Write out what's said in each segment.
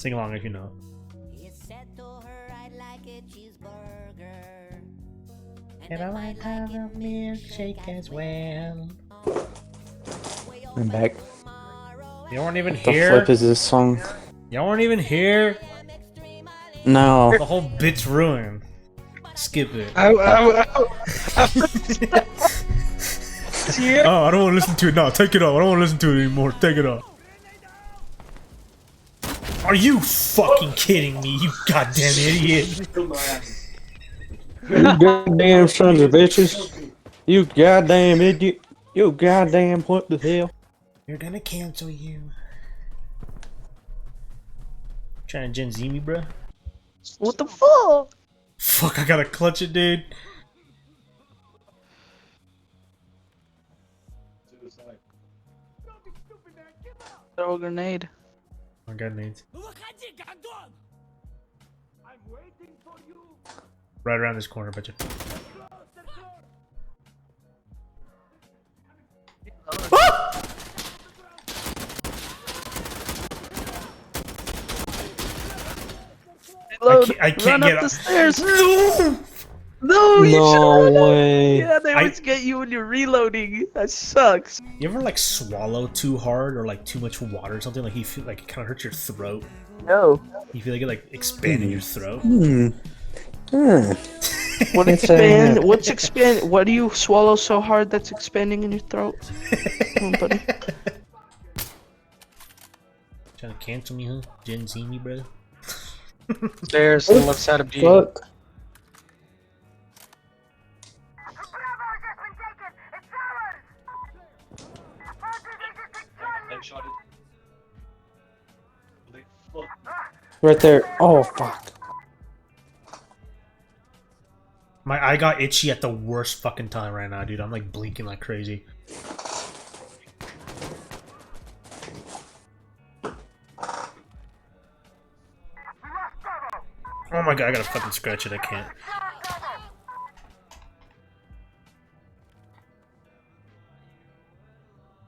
Sing along if you know. And I might have a milkshake as well. I'm back. You weren't even What the here? flip is this song? You weren't even here? No. The whole bit's ruined. Skip it. Oh, I don't want to listen to it now. Take it off. I don't want to listen to it anymore. Take it off. Are you fucking kidding me, you goddamn idiot? You goddamn sons of bitches. You goddamn idiot. You goddamn what the hell? You're gonna cancel you. Trying to Gen Z me, bruh? what the fuck? Fuck, I gotta clutch it, dude. Throw a grenade. I got nades. Right around this corner, betcha. Ah! Reload. I can't Run get up up the stairs. No! No, you No should've run up. way. Yeah, they always get you when you're reloading. That sucks. You ever like swallow too hard or like too much water or something? Like you feel like it kind of hurts your throat. No. You feel like it like expanding your throat. What expand? What's expand? What do you swallow so hard that's expanding in your throat? Come on, buddy. Trying to cancel me, huh? Gen Z me, bro. Stairs to the left side of G. Fuck. Right there. Oh fuck. My eye got itchy at the worst fucking time right now, dude. I'm like blinking like crazy. Oh my god, I gotta fucking scratch it, I can't.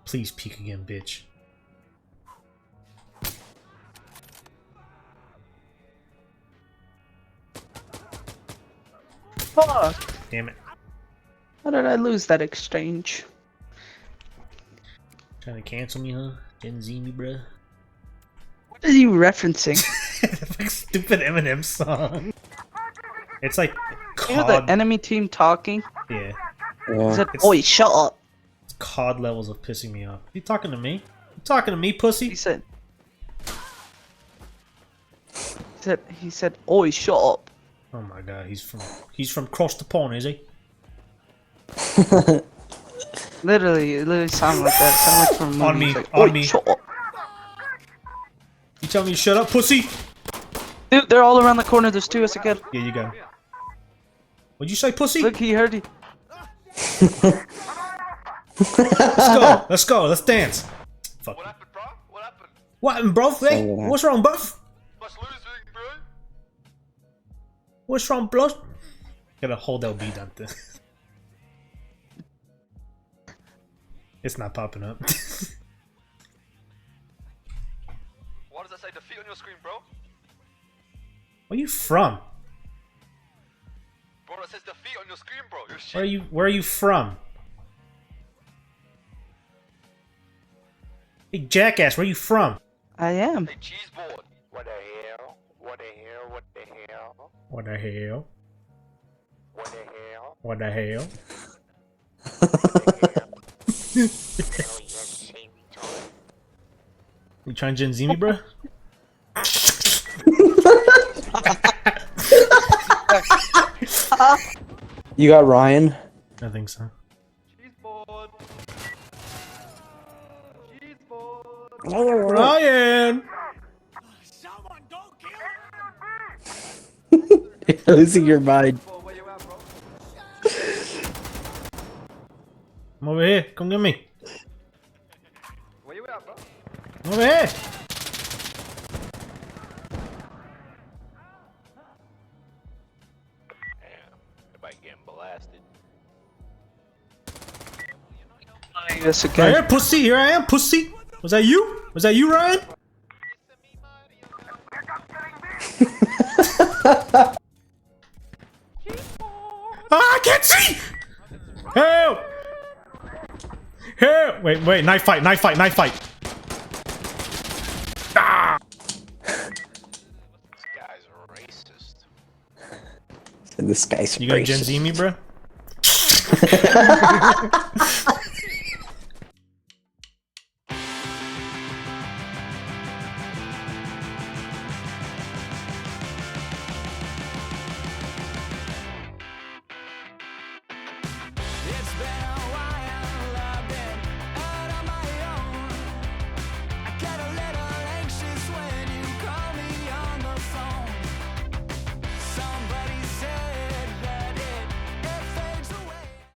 Please peek again, bitch. Fuck. Damn it. How did I lose that exchange? Trying to cancel me, huh? Gen Z me, bruh. What are you referencing? Like stupid Eminem song. It's like You know COD. the enemy team talking? Yeah. He Yeah. said, "Oi, shut up." It's COD levels of pissing me off. You talking to me? You talking to me, pussy? He said, "Oi, shut up." Oh my god, he's from across the pond, is he? Literally, it literally sounded like that. It sounded like from a movie. On me, He's like, on "Oi, me." shut up." You tell me to shut up, pussy? Dude, they're all around the corner. There's two of us again. Yeah, you go. What'd you say, pussy? Look, he heard you. Let's go, let's go, let's dance. Fuck. What happened, bro? What happened? What happened, bro? Hey, Yeah. what's wrong, buff? Must losing, bro. What's wrong, bro? Gotta hold that beat up there. It's not popping up. What does that say? Defeat on your screen, bro. Where you from? Bro, that says defeat on your screen, bro. You're shit. Where are you from? Hey, jackass, where you from? I am. Hey, cheese board. What the hell? What the hell? What the hell? What the hell? What the hell? What the hell? You trying to Gen Z me, bro? You got Ryan? I think so. Cheese board. Cheese board. Ryan! You're losing your mind. Bro, where you at, bro? I'm over here. Come get me. Where you at, bro? I'm over here. Damn. Everybody getting blasted. Yes, Right again. here, pussy. Here I am, pussy. Was that you? Was that you, Ryan? I can't see! Help! Help! Wait, knife fight. Ah! This guy's racist. This guy's You gonna Gen racist. Z me, bro?